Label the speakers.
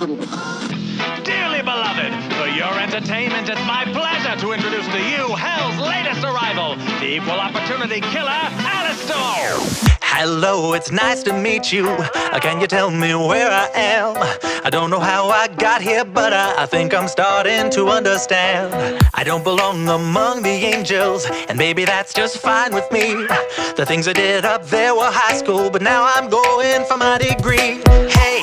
Speaker 1: Dearly beloved, for your entertainment, it's my pleasure to introduce to you Hell's latest arrival, the equal opportunity killer, Alistair!
Speaker 2: Hello, it's nice to meet you. Can you tell me where I am? I don't know how I got here, but I think I'm starting to understand. I don't belong among the angels, and maybe that's just fine with me. The things I did up there were high school, but now I'm going for my degree. Hey,